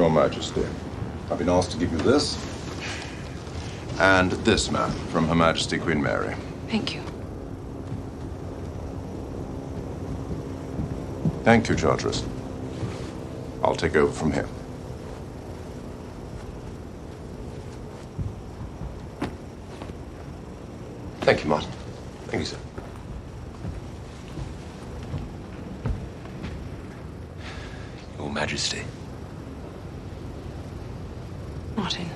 Your Majesty. I've been asked to give you this. And this, ma'am, from Her Majesty Queen Mary. Thank you. Thank you, Charteris. I'll take over from here. Thank you, Martin. Thank you, sir. Your Majesty. Martin.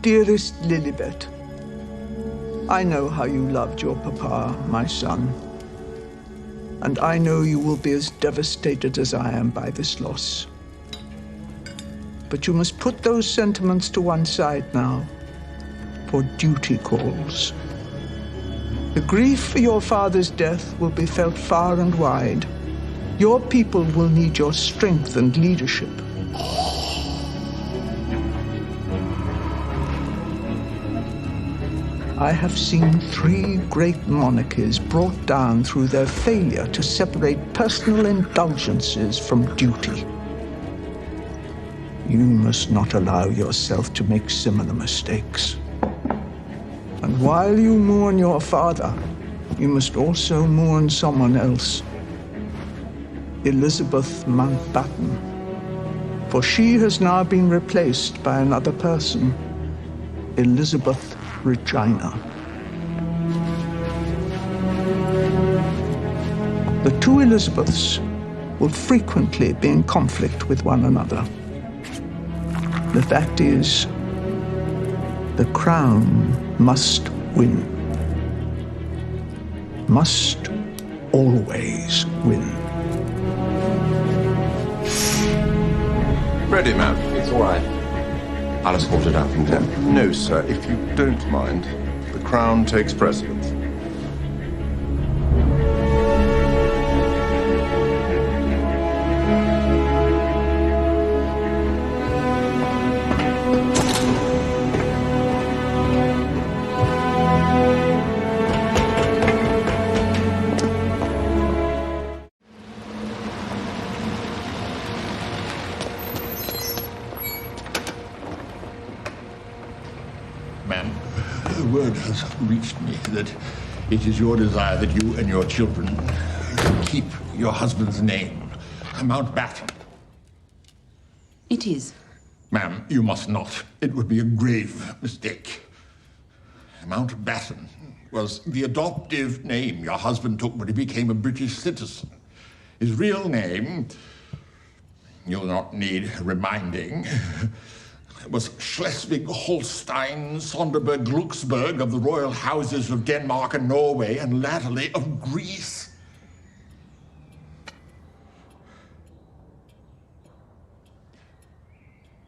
Dearest Lilibet, I know how you loved your papa, my son. And I know you will be as devastated as I am by this loss. But you must put those sentiments to one side now, for duty calls. The grief for your father's death will be felt far and wide. Your people will need your strength and leadership. I have seen 3 great monarchies brought down through their failure to separate personal indulgences from duty. You must not allow yourself to make similar mistakes. And while you mourn your father, you must also mourn someone else. Elizabeth Mountbatten. For she has now been replaced by another person, Elizabeth Regina. The 2 Elizabeths will frequently be in conflict with one another. The fact is, the crown must win. Must always win. Ready, ma'am. It's all right. I'll escort it out from there. No, sir, if you don't mind, the crown takes precedence. Ma'am, the word has reached me that it is your desire that you and your children keep your husband's name, Mountbatten. It is. Ma'am, you must not. It would be a grave mistake. Mountbatten was the adoptive name your husband took when he became a British citizen. His real name, you'll not need reminding, was Schleswig-Holstein, Sonderburg-Glucksburg of the royal houses of Denmark and Norway, and latterly of Greece.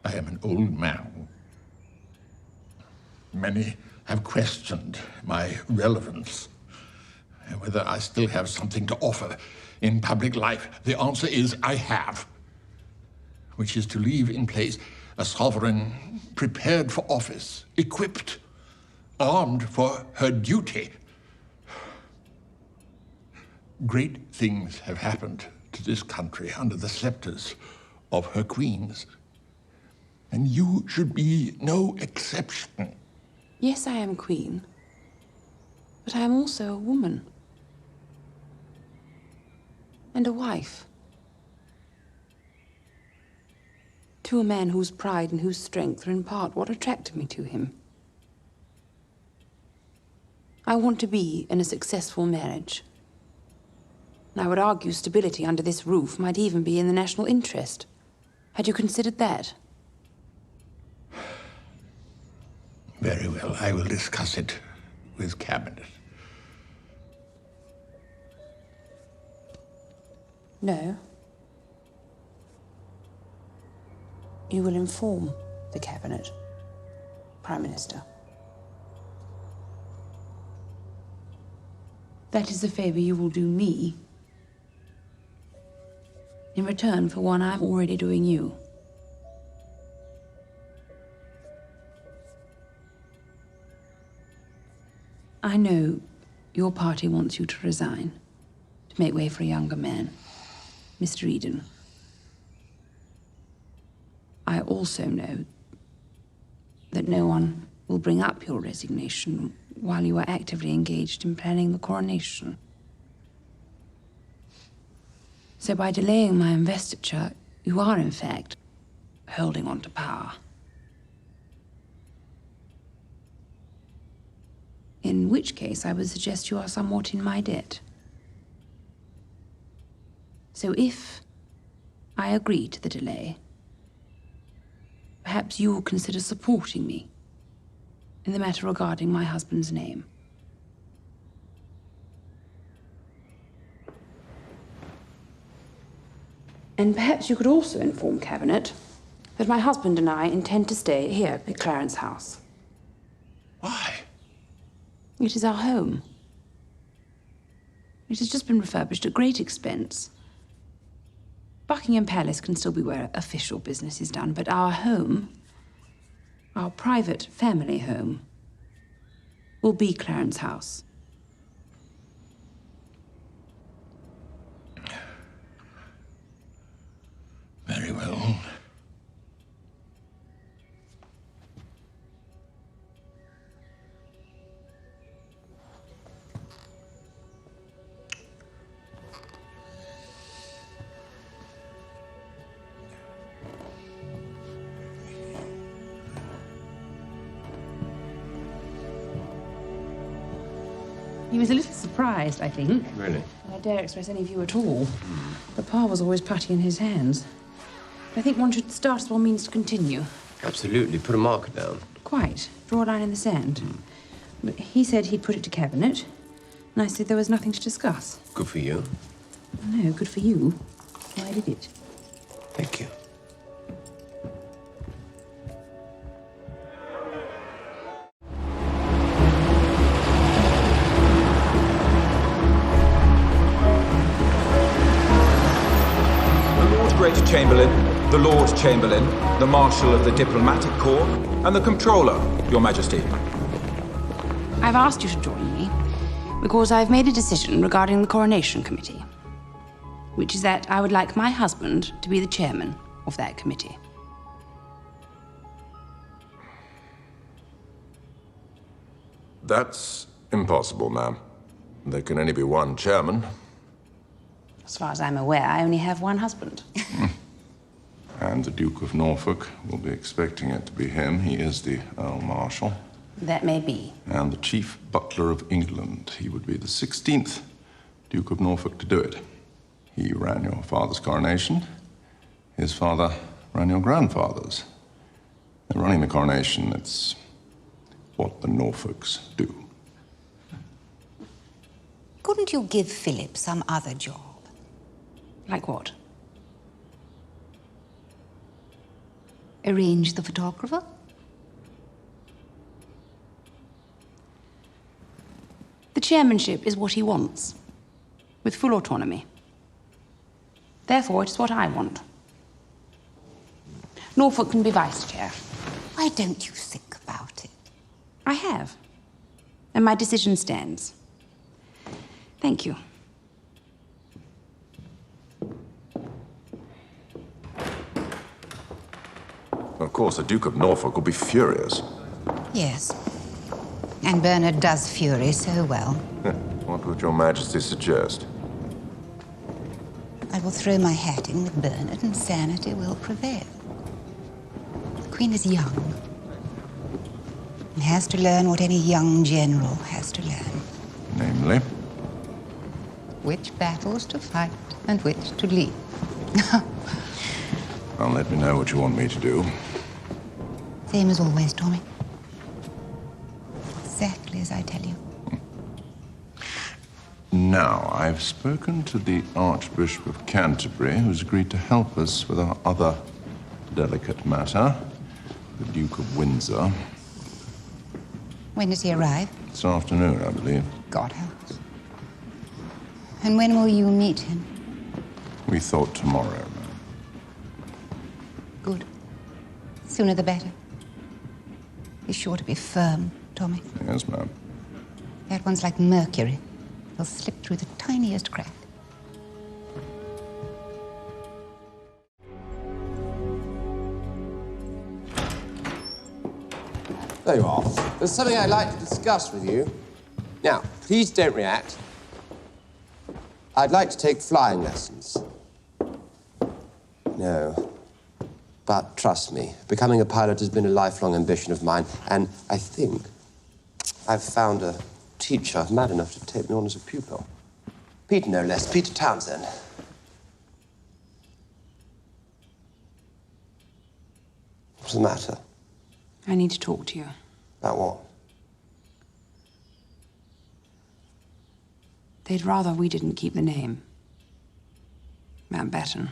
I am an old man. Many have questioned my relevance, whether I still have something to offer in public life. The answer is I have, which is to leave in place a sovereign prepared for office, equipped, armed for her duty. Great things have happened to this country under the scepters of her queens, and you should be no exception. Yes, I am queen, but I am also a woman and a wife to a man whose pride and whose strength are in part what attracted me to him. I want to be in a successful marriage. And I would argue stability under this roof might even be in the national interest. Had you considered that? Very well, I will discuss it with Cabinet. No. You will inform the Cabinet, Prime Minister. That is the favor you will do me in return for one I'm already doing you. I know your party wants you to resign, to make way for a younger man, Mr. Eden. I also know that no one will bring up your resignation while you are actively engaged in planning the coronation. So by delaying my investiture, you are, in fact, holding on to power. In which case, I would suggest you are somewhat in my debt. So if I agree to the delay, perhaps you will consider supporting me in the matter regarding my husband's name. And perhaps you could also inform Cabinet that my husband and I intend to stay here at Clarence House. Why? It is our home. It has just been refurbished at great expense. Buckingham Palace can still be where official business is done, but our home, our private family home, will be Clarence House. Very well. He was a little surprised, I think. Really? I dare express any view at all. Papa was always putty in his hands. I think one should start as one means to continue. Absolutely. Put a marker down. Quite. Draw a line in the sand. But he said he'd put it to Cabinet, and I said there was nothing to discuss. Good for you. No, good for you. Why did it? Thank you. Great Chamberlain, the Lord Chamberlain, the Marshal of the Diplomatic Corps, and the Comptroller, Your Majesty. I've asked you to join me because I've made a decision regarding the Coronation Committee, which is that I would like my husband to be the chairman of that committee. That's impossible, ma'am. There can only be one chairman. As far as I'm aware, I only have one husband. And the Duke of Norfolk will be expecting it to be him. He is the Earl Marshal. That may be. And the Chief Butler of England. He would be the 16th Duke of Norfolk to do it. He ran your father's coronation. His father ran your grandfather's. And running the coronation, it's what the Norfolks do. Couldn't you give Philip some other job? Like what? Arrange the photographer? The chairmanship is what he wants, with full autonomy. Therefore, it's what I want. Norfolk can be vice chair. Why don't you think about it? I have. And my decision stands. Thank you. Of course, the Duke of Norfolk will be furious. Yes. And Bernard does fury so well. What would Your Majesty suggest? I will throw my hat in with Bernard and sanity will prevail. The Queen is young. And has to learn what any young general has to learn. Namely? Which battles to fight and which to leave. Well, let me know what you want me to do. Same as always, Tommy. Exactly as I tell you. Now, I've spoken to the Archbishop of Canterbury, who's agreed to help us with our other delicate matter, the Duke of Windsor. When does he arrive? This afternoon, I believe. God help us. And when will you meet him? We we thought tomorrow, ma'am. Good. Sooner the better. Be sure to be firm, Tommy. Yes, ma'am. That one's like mercury. They'll slip through the tiniest crack. There you are. There's something I'd like to discuss with you. Now, please don't react. I'd like to take flying lessons. No. But trust me, becoming a pilot has been a lifelong ambition of mine, and I think I've found a teacher mad enough to take me on as a pupil. Peter, no less. Peter Townsend. What's the matter? I need to talk to you. About what? They'd rather we didn't keep the name. Mountbatten.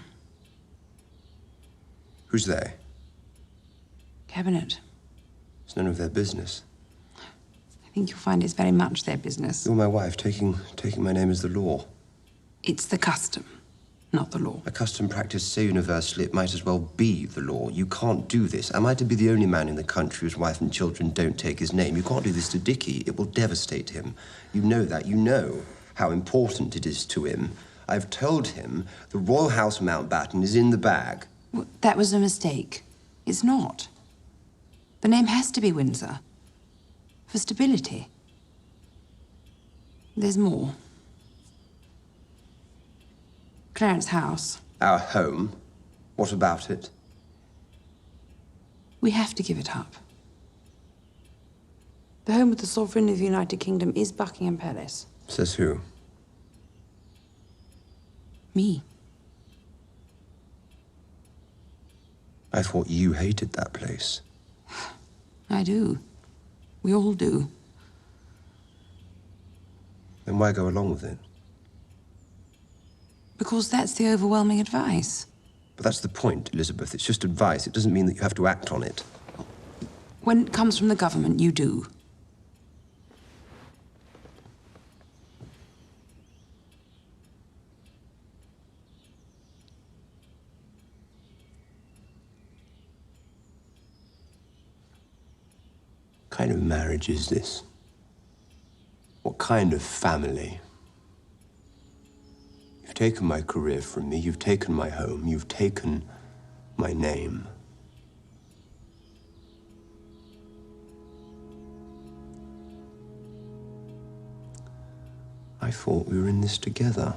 Who's they? Cabinet. It's none of their business. I think you'll find it's very much their business. You're my wife, taking my name as the law. It's the custom, not the law. A custom practiced so universally it might as well be the law. You can't do this. Am I to be the only man in the country whose wife and children don't take his name? You can't do this to Dickie. It will devastate him. You know that. You know how important it is to him. I've told him the Royal House Mountbatten is in the bag. Well, that was a mistake. It's not. The name has to be Windsor. For stability. There's more. Clarence House. Our home? What about it? We have to give it up. The home of the Sovereign of the United Kingdom is Buckingham Palace. Says who? Me. I thought you hated that place. I do. We all do. Then why go along with it? Because that's the overwhelming advice. But that's the point, Elizabeth. It's just advice. It doesn't mean that you have to act on it. When it comes from the government, you do. What kind of marriage is this? What kind of family? You've taken my career from me, you've taken my home, you've taken my name. I thought we were in this together.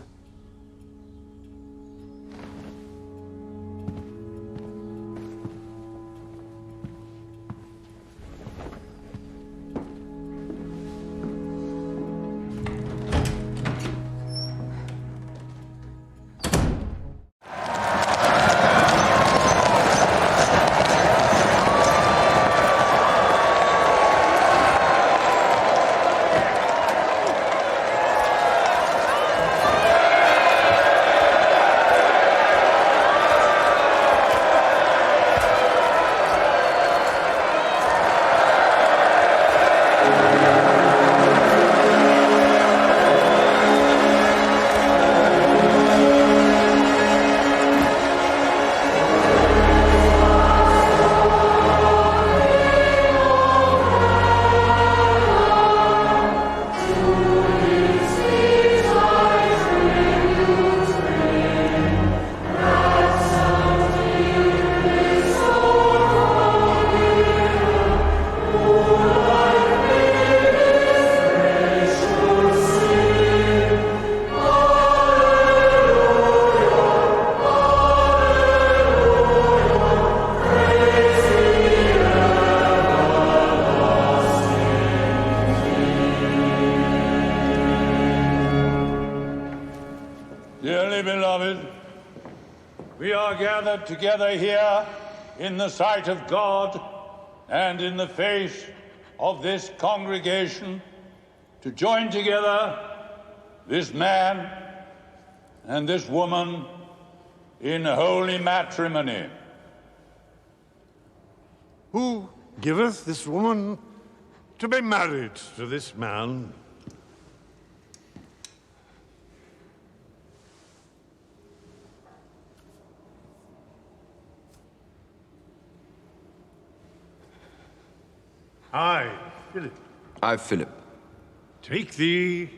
Together here in the sight of God and in the face of this congregation to join together this man and this woman in holy matrimony. Who giveth this woman to be married to this man? I, Philip. I, Philip. Take thee,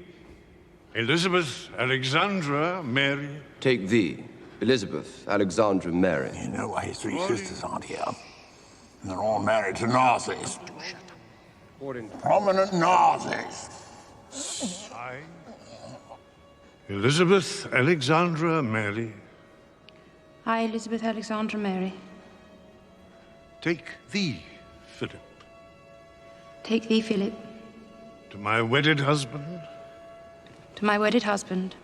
Elizabeth Alexandra Mary. Take thee, Elizabeth Alexandra Mary. You know why his three sisters aren't here? They're all married to Nazis. Prominent Nazis. I, Elizabeth Alexandra Mary. I, Elizabeth Alexandra Mary. Take thee, Philip. Take thee, Philip. To my wedded husband. To my wedded husband.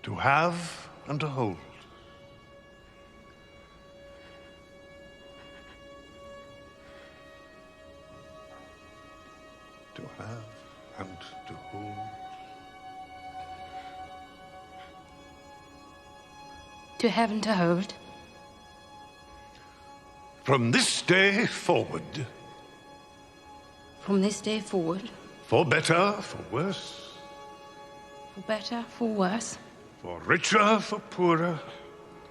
To have and to hold. To have and to hold. To have and to hold. From this day forward. From this day forward. For better, for worse. For better, for worse. For richer, for poorer.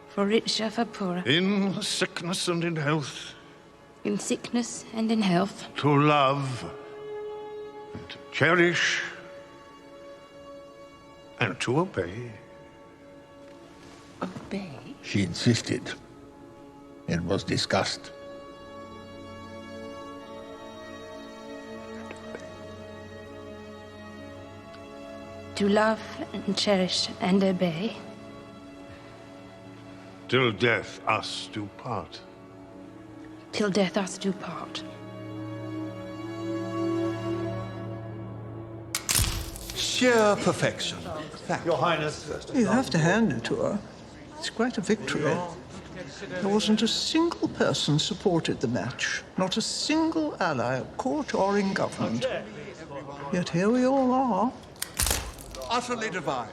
For richer, for poorer. In sickness and in health. In sickness and in health. To love. And to cherish. And to obey. Obey? She insisted. It was discussed. To love and cherish and obey. Till death us do part. Till death us do part. Sheer perfection. Your Highness. You have to hand it to her. It's quite a victory. There wasn't a single person supported the match. Not a single ally at court or in government. Yet here we all are. Utterly divine.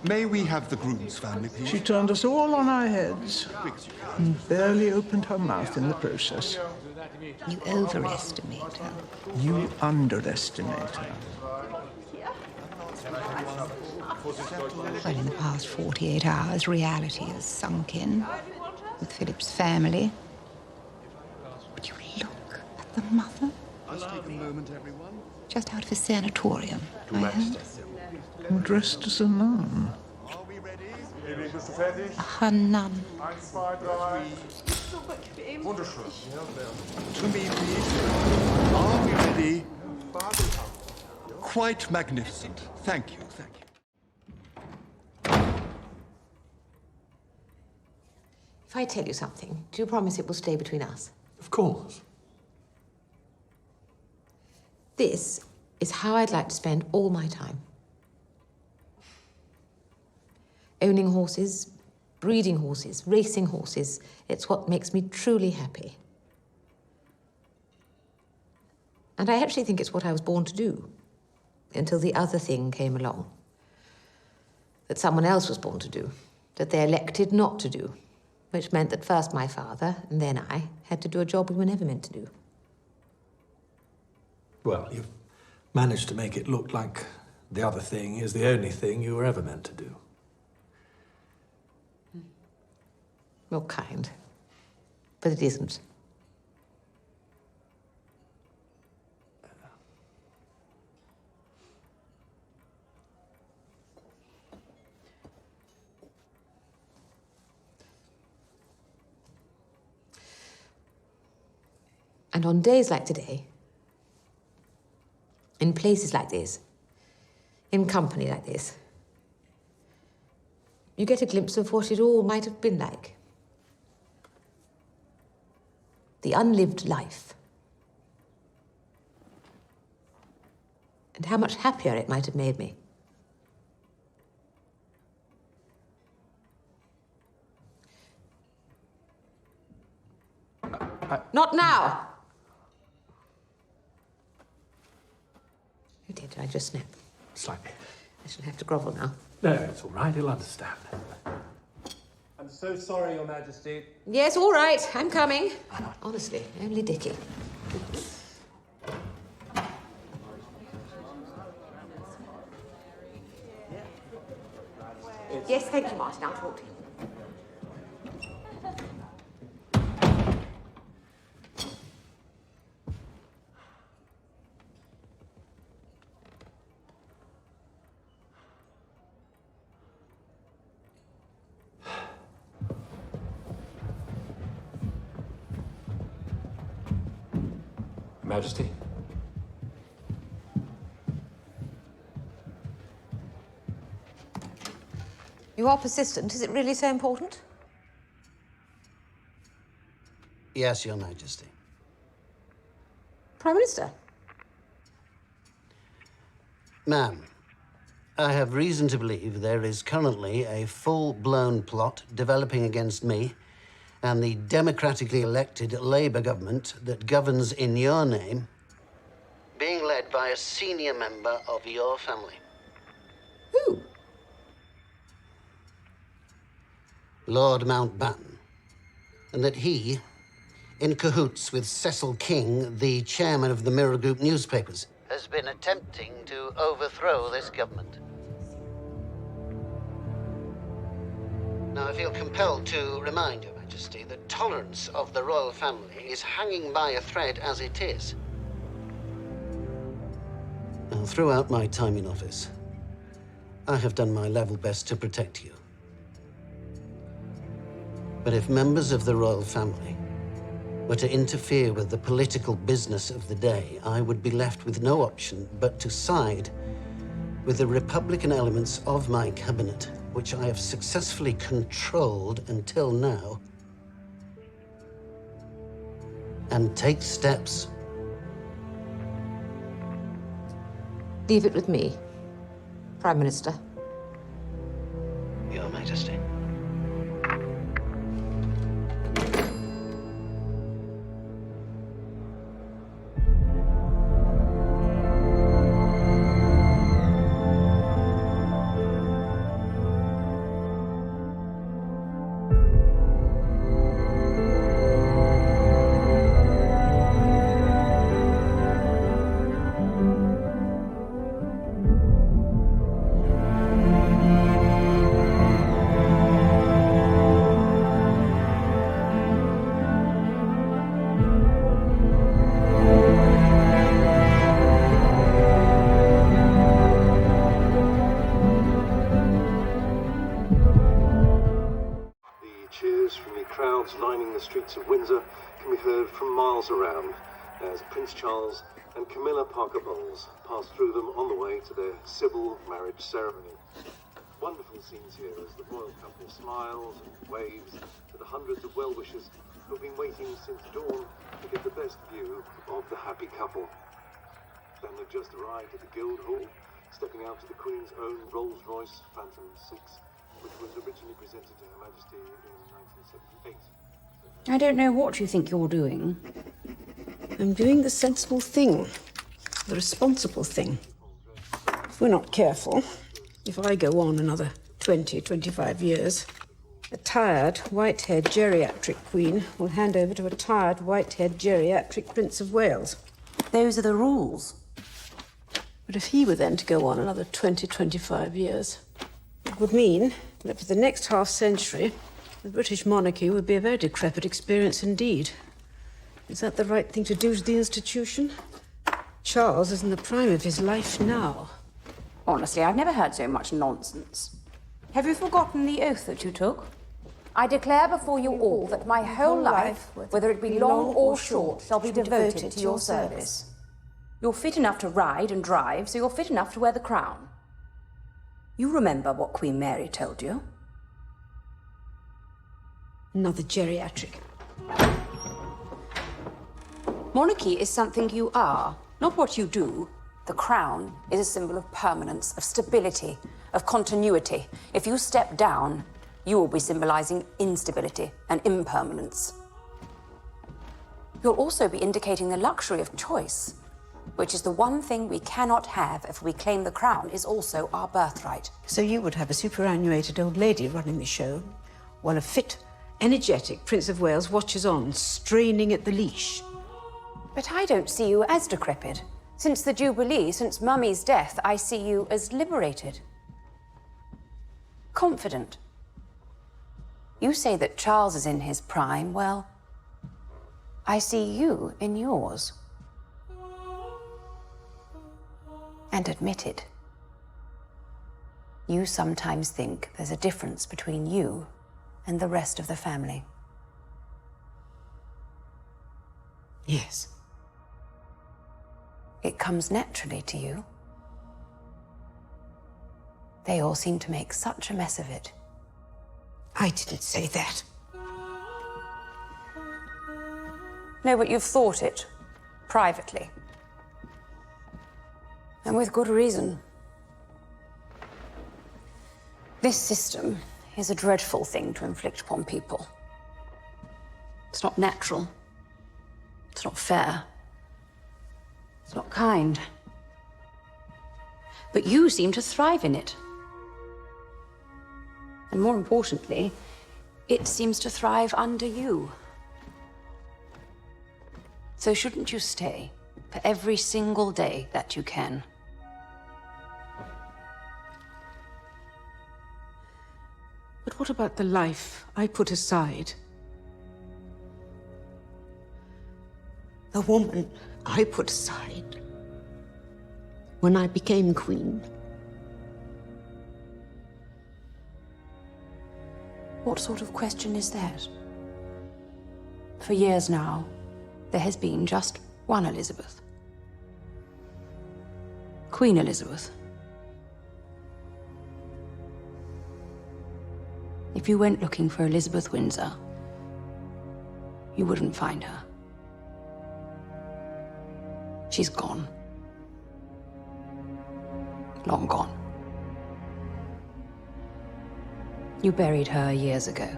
May we have the groom's family, please? She turned us all on our heads and barely opened her mouth in the process. You overestimate her. You underestimate her. Well, in the past 48 hours, reality has sunk in with Philip's family. Would you look at the mother? Just take a moment, everyone. Just out of a sanatorium, I heard. Dressed as a nun. Are we ready? A nun. To me, please. Are we ready? Quite magnificent. Thank you, thank you. If I tell you something, do you promise it will stay between us? Of course. This is how I'd like to spend all my time. Owning horses, breeding horses, racing horses. It's what makes me truly happy. And I actually think it's what I was born to do, until the other thing came along. That someone else was born to do, that they elected not to do, which meant that first my father, and then I, had to do a job we were never meant to do. Well, you've managed to make it look like the other thing is the only thing you were ever meant to do. You're kind. But it isn't. And on days like today, in places like this, in company like this, you get a glimpse of what it all might have been like. The unlived life. And how much happier it might have made me. Not now! Oh dear, did I just snap? Slightly. I shall have to grovel now. No, it's all right. He'll understand. I'm so sorry, Your Majesty. Yes, all right. I'm coming. Honestly, only Dickie. Yes, thank you, Martin. I'll talk to you. Majesty. You are persistent. Is it really so important? Yes, Your Majesty. Prime Minister? Ma'am, I have reason to believe there is currently a full-blown plot developing against me and the democratically elected Labour government that governs in your name, being led by a senior member of your family. Who? Lord Mountbatten. And that he, in cahoots with Cecil King, the chairman of the Mirror Group newspapers, has been attempting to overthrow this government. Now, I feel compelled to remind Your Majesty that tolerance of the royal family is hanging by a thread as it is. Now, throughout my time in office, I have done my level best to protect you. But if members of the royal family were to interfere with the political business of the day, I would be left with no option but to side with the Republican elements of my cabinet, which I have successfully controlled until now, and take steps. Leave it with me, Prime Minister. Your Majesty. Lining the streets of Windsor can be heard from miles around as Prince Charles and Camilla Parker Bowles pass through them on the way to their civil marriage ceremony. Wonderful scenes here as the royal couple smiles and waves to the hundreds of well-wishers who've been waiting since dawn to get the best view of the happy couple. Then they've just arrived at the Guildhall, stepping out to the Queen's own Rolls-Royce Phantom 6, which was originally presented to Her Majesty in 1978. I don't know what you think you're doing. I'm doing the sensible thing, the responsible thing. If we're not careful, if I go on another 20, 25 years, a tired, white-haired geriatric queen will hand over to a tired, white-haired geriatric Prince of Wales. Those are the rules. But if he were then to go on another 20, 25 years, it would mean that for the next half-century, the British monarchy would be a very decrepit experience indeed. Is that the right thing to do to the institution? Charles is in the prime of his life now. Honestly, I've never heard so much nonsense. Have you forgotten the oath that you took? I declare before you all that my whole life, whether it be long or short, shall be devoted to your service. You're fit enough to ride and drive, so you're fit enough to wear the crown. You remember what Queen Mary told you? Another geriatric. Monarchy is something you are, not what you do. The crown is a symbol of permanence, of stability, of continuity. If you step down, you will be symbolizing instability and impermanence. You'll also be indicating the luxury of choice, which is the one thing we cannot have if we claim the crown is also our birthright. So you would have a superannuated old lady running the show, while a fit, energetic Prince of Wales watches on, straining at the leash. But I don't see you as decrepit. Since the Jubilee, since Mummy's death, I see you as liberated. Confident. You say that Charles is in his prime. Well, I see you in yours. And admit it. You sometimes think there's a difference between you and the rest of the family. Yes. It comes naturally to you. They all seem to make such a mess of it. I didn't say that. No, but you've thought it. Privately. And with good reason. This system is a dreadful thing to inflict upon people. It's not natural. It's not fair. It's not kind. But you seem to thrive in it. And more importantly, it seems to thrive under you. So shouldn't you stay for every single day that you can? But what about the life I put aside? The woman I put aside when I became queen? What sort of question is that? For years now, there has been just one Elizabeth. Queen Elizabeth. If you went looking for Elizabeth Windsor, you wouldn't find her. She's gone. Long gone. You buried her years ago.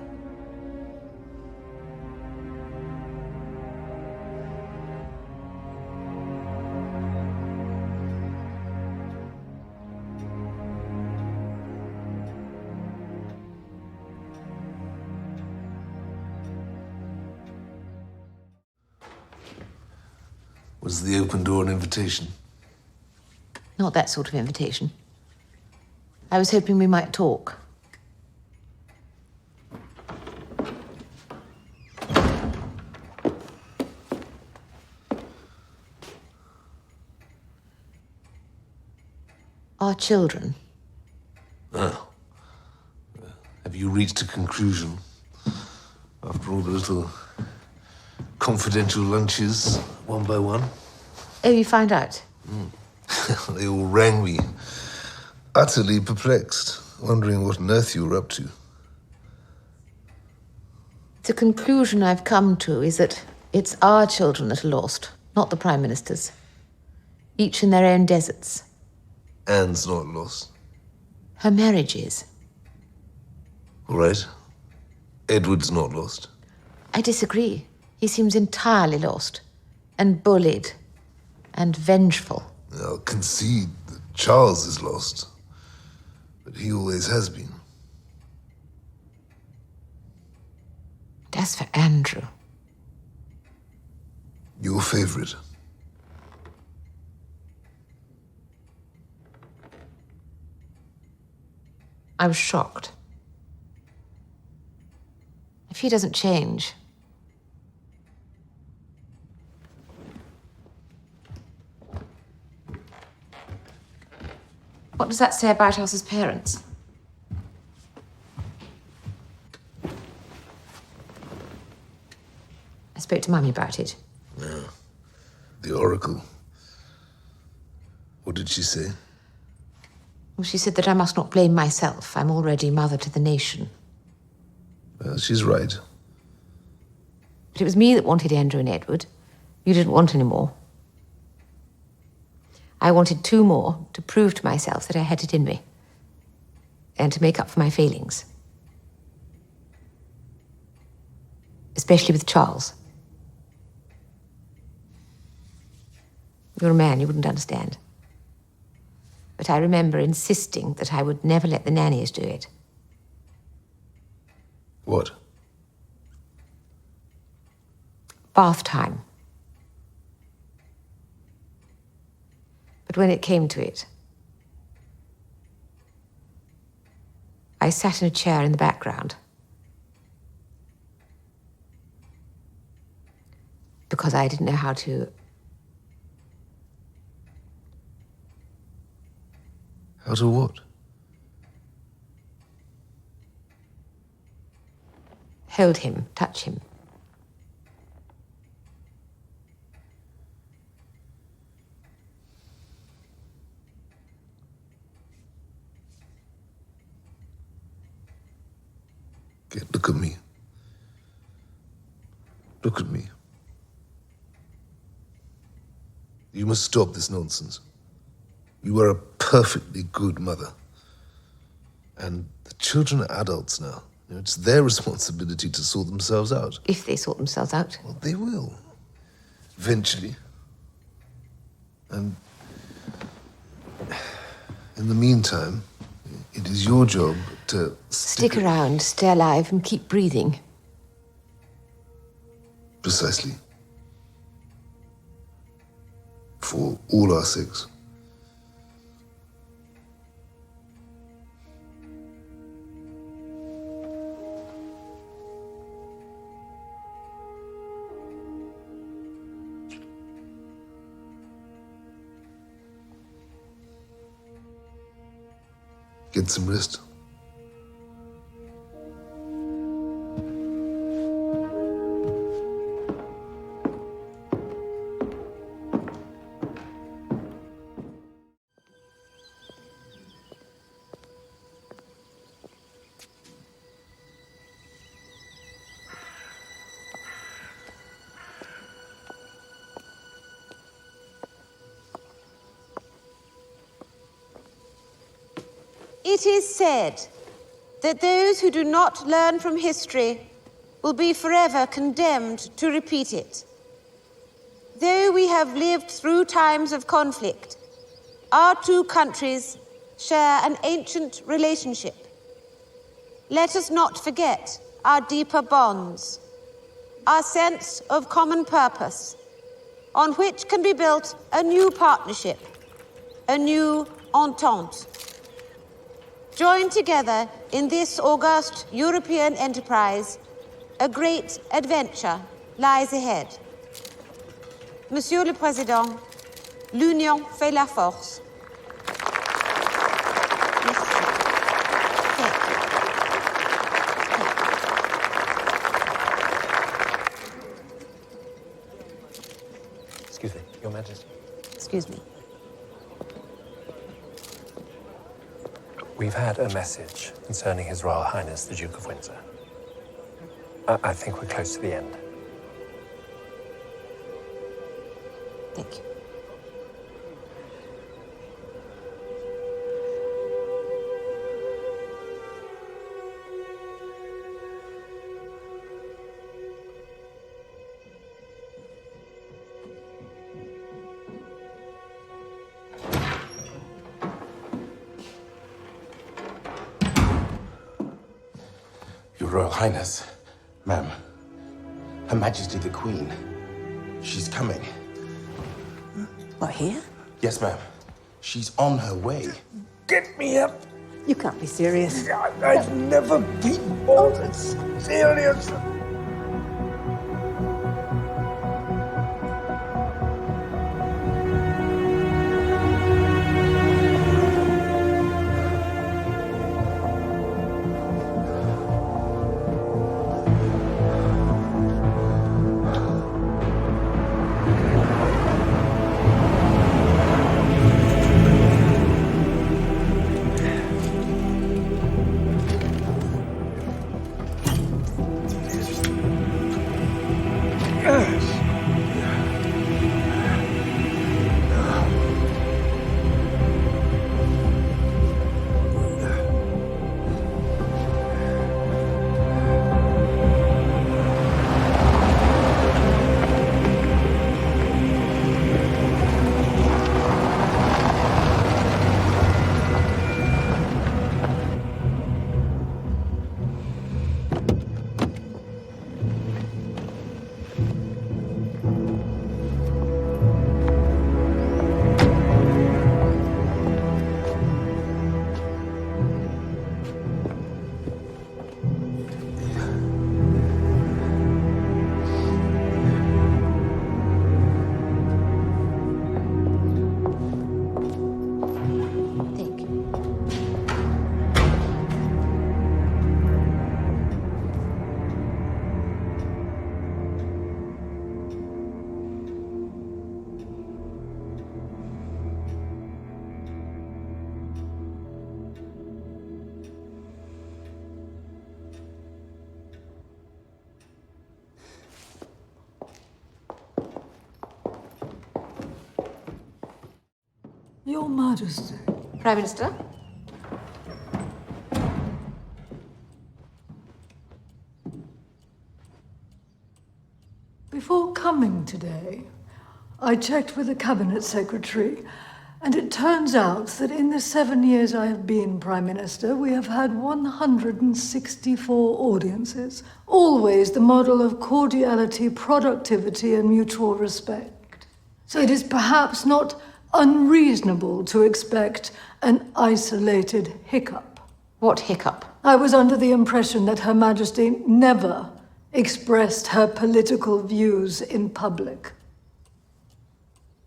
Was the open door an invitation? Not that sort of invitation. I was hoping we might talk. Our children. Oh. Have you reached a conclusion? After all the little confidential lunches, one by one? Oh, you find out? They all rang me, utterly perplexed, wondering what on earth you were up to. The conclusion I've come to is that it's our children that are lost, not the Prime Minister's. Each in their own deserts. Anne's not lost. Her marriage is. All right. Edward's not lost. I disagree. He seems entirely lost, and bullied, and vengeful. I'll concede that Charles is lost, but he always has been. And as for Andrew... Your favorite. I was shocked. If he doesn't change... What does that say about us as parents? I spoke to Mummy about it. No. The Oracle. What did she say? Well, she said that I must not blame myself. I'm already mother to the nation. Well, she's right. But it was me that wanted Andrew and Edward. You didn't want any more. I wanted 2 more to prove to myself that I had it in me. And to make up for my failings. Especially with Charles. You're a man, you wouldn't understand. But I remember insisting that I would never let the nannies do it. What? Bath time. But when it came to it, I sat in a chair in the background. Because I didn't know how to... How to what? Hold him, touch him. Okay, look at me. Look at me. You must stop this nonsense. You are a perfectly good mother. And the children are adults now. You know, it's their responsibility to sort themselves out. If they sort themselves out. Well, they will. Eventually. And in the meantime, it is your job to Stick around, stay alive, and keep breathing. Precisely. For all our sakes. Get some rest. It is said that those who do not learn from history will be forever condemned to repeat it. Though we have lived through times of conflict, our two countries share an ancient relationship. Let us not forget our deeper bonds, our sense of common purpose, on which can be built a new partnership, a new entente. Joined together in this august European enterprise, a great adventure lies ahead. Monsieur le Président, l'union fait la force. Excuse me, Your Majesty. Excuse me. We've had a message concerning His Royal Highness, the Duke of Windsor. I think we're close to the end. Thank you. Your Royal Highness, ma'am, Her Majesty the Queen, she's coming. What, here? Yes, ma'am. She's on her way. Get me up! You can't be serious. I've never been more than serious. Your Majesty. Prime Minister? Before coming today, I checked with the Cabinet Secretary, and it turns out that in the 7 years I have been Prime Minister, we have had 164 audiences, always the model of cordiality, productivity, and mutual respect. So it is perhaps not unreasonable to expect an isolated hiccup. What hiccup? I was under the impression that Her Majesty never expressed her political views in public.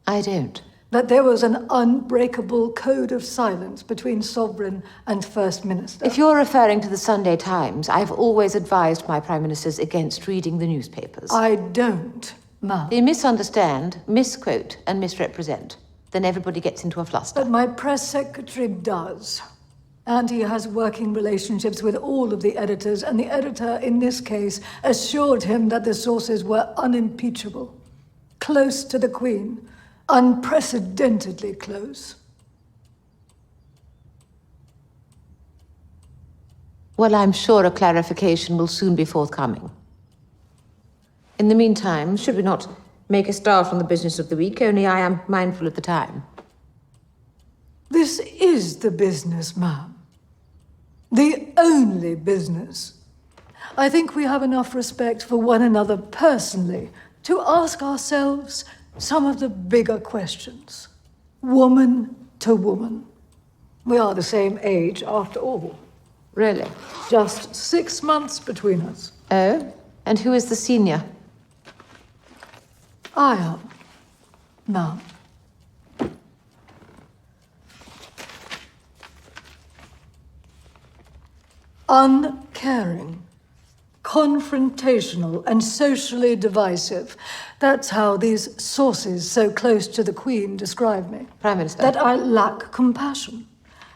I don't. That there was an unbreakable code of silence between Sovereign and First Minister. If you're referring to the Sunday Times, I've always advised my Prime Ministers against reading the newspapers. I don't, ma'am. They misunderstand, misquote, and misrepresent. Then everybody gets into a fluster. But my press secretary does. And he has working relationships with all of the editors, and the editor, in this case, assured him that the sources were unimpeachable, close to the Queen, unprecedentedly close. Well, I'm sure a clarification will soon be forthcoming. In the meantime, should we not make a start on the business of the week? Only I am mindful of the time. This is the business, ma'am. The only business. I think we have enough respect for one another personally to ask ourselves some of the bigger questions. Woman to woman. We are the same age after all. Really? Just 6 months between us. Oh? And who is the senior? I am. Ma'am. Uncaring, confrontational, and socially divisive. That's how these sources so close to the Queen describe me. Prime Minister. That I lack compassion,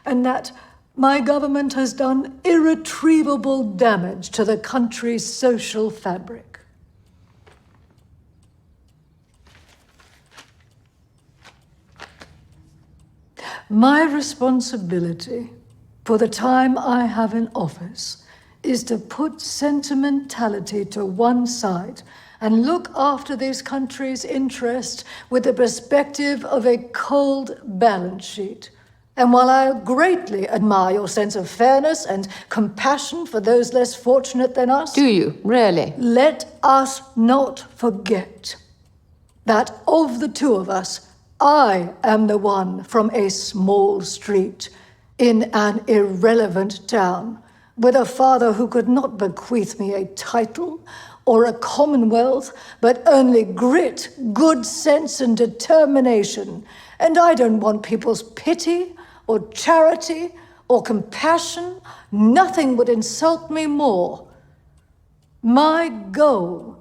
and that my government has done irretrievable damage to the country's social fabric. My responsibility for the time I have in office is to put sentimentality to one side and look after this country's interest with the perspective of a cold balance sheet. And while I greatly admire your sense of fairness and compassion for those less fortunate than us... Do you, really? Let us not forget that of the two of us, I am the one from a small street in an irrelevant town, with a father who could not bequeath me a title or a commonwealth, but only grit, good sense, and determination. And I don't want people's pity or charity or compassion. Nothing would insult me more. My goal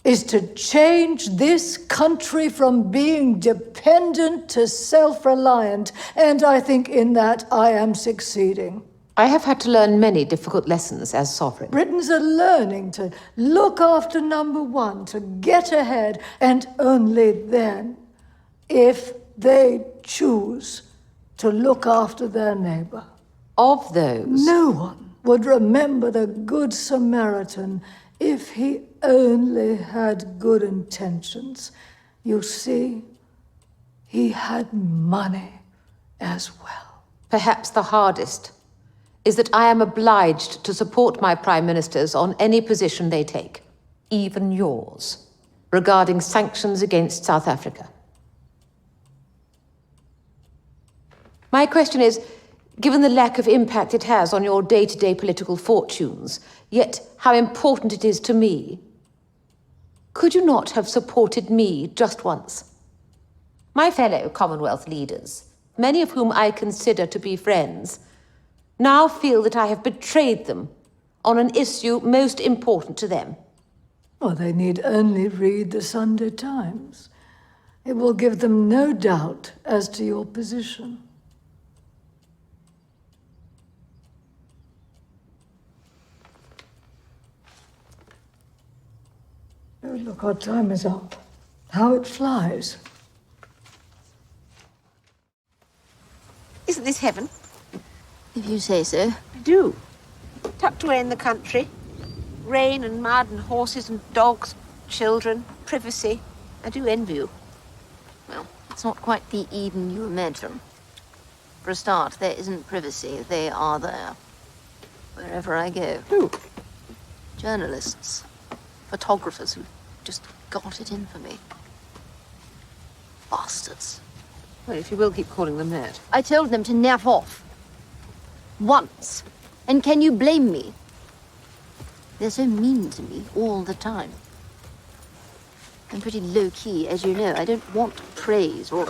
is to change this country from being dependent to self-reliant, and I think in that I am succeeding. I have had to learn many difficult lessons as sovereign. Britons are learning to look after number one, to get ahead, and only then, if they choose to look after their neighbor. Of those? No one would remember the Good Samaritan if he only had good intentions. You see, he had money as well. Perhaps the hardest is that I am obliged to support my prime ministers on any position they take, even yours, regarding sanctions against South Africa. My question is, given the lack of impact it has on your day-to-day political fortunes, yet how important it is to me, could you not have supported me just once? My fellow Commonwealth leaders, many of whom I consider to be friends, now feel that I have betrayed them on an issue most important to them. Well, they need only read the Sunday Times. It will give them no doubt as to your position. Oh, look, our time is up. How it flies. Isn't this heaven? If you say so. I do. Tucked away in the country. Rain and mud and horses and dogs, children, privacy. I do envy you. Well, it's not quite the Eden you imagine. For a start, there isn't privacy. They are there. Wherever I go. Who? Journalists. Photographers who just got it in for me. Bastards. Well, if you will keep calling them that. I told them to naff off. Once. And can you blame me? They're so mean to me all the time. I'm pretty low-key, as you know. I don't want praise or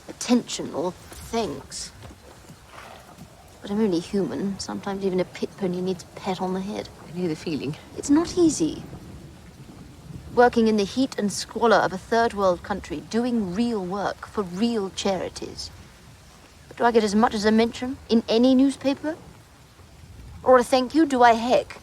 attention or thanks. But I'm only human. Sometimes even a pit pony needs a pat on the head. I know the feeling. It's not easy. Working in the heat and squalor of a third-world country, doing real work for real charities. But do I get as much as a mention in any newspaper? Or a thank you? Do I heck?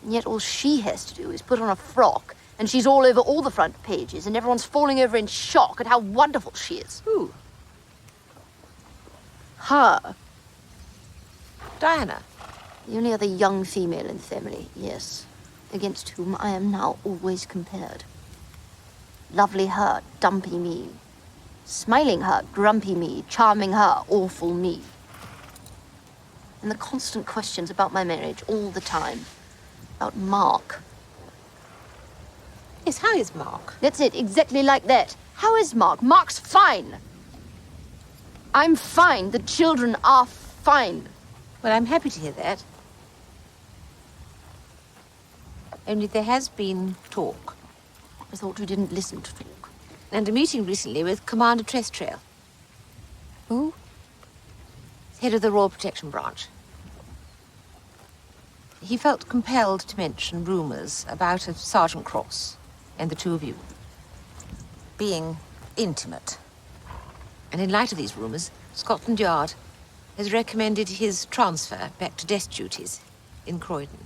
And yet all she has to do is put on a frock, and she's all over all the front pages, and everyone's falling over in shock at how wonderful she is. Who? Her. Diana. The only other young female in the family, yes. Against whom I am now always compared. Lovely her, dumpy me. Smiling her, grumpy me. Charming her, awful me. And the constant questions about my marriage all the time. About Mark. Yes, how is Mark? That's it, exactly like that. How is Mark? Mark's fine. I'm fine. The children are fine. Well, I'm happy to hear that. Only there has been talk. I thought you didn't listen to talk. And a meeting recently with Commander Trestrail. Who? Head of the Royal Protection Branch. He felt compelled to mention rumours about a Sergeant Cross and the two of you being intimate. And in light of these rumours, Scotland Yard has recommended his transfer back to desk duties in Croydon.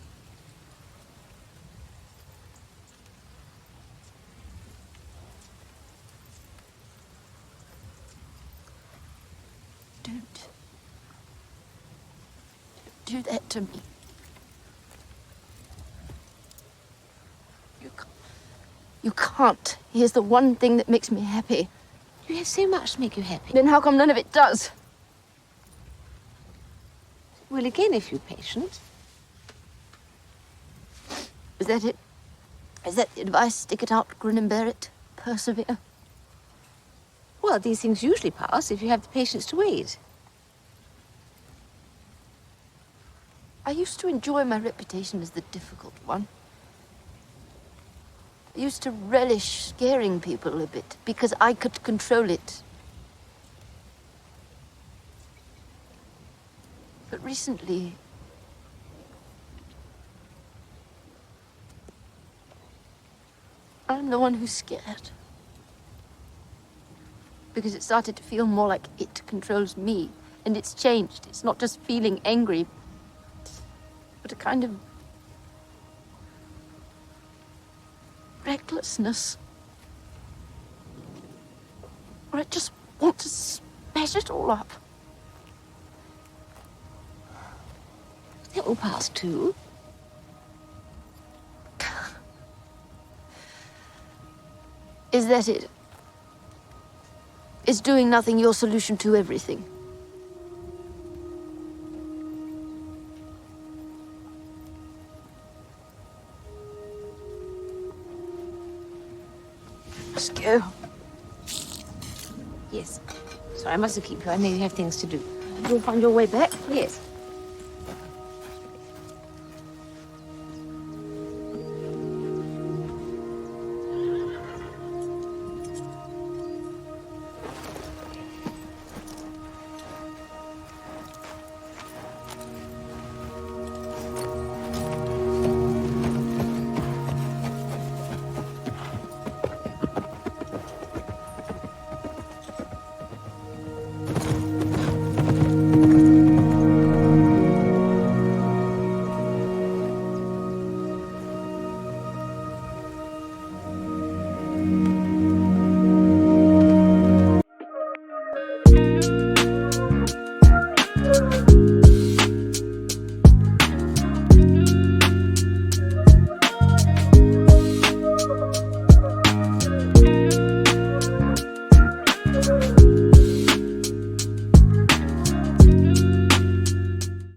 Don't do that to me. You can't. Here's the one thing that makes me happy. You have so much to make you happy. Then how come none of it does? Well, again, if you're patient. Is that it? Is that the advice? Stick it out, grin and bear it, persevere? Well, these things usually pass if you have the patience to wait. I used to enjoy my reputation as the difficult one. I used to relish scaring people a bit because I could control it. But recently, I'm the one who's scared. Because it started to feel more like it controls me. And it's changed. It's not just feeling angry, but a kind of recklessness. Or I just want to smash it all up. That will pass too. Is that it? Is doing nothing your solution to everything? Let's go. Yes. Sorry, I mustn't keep you. I know you have things to do. You'll find your way back? Yes.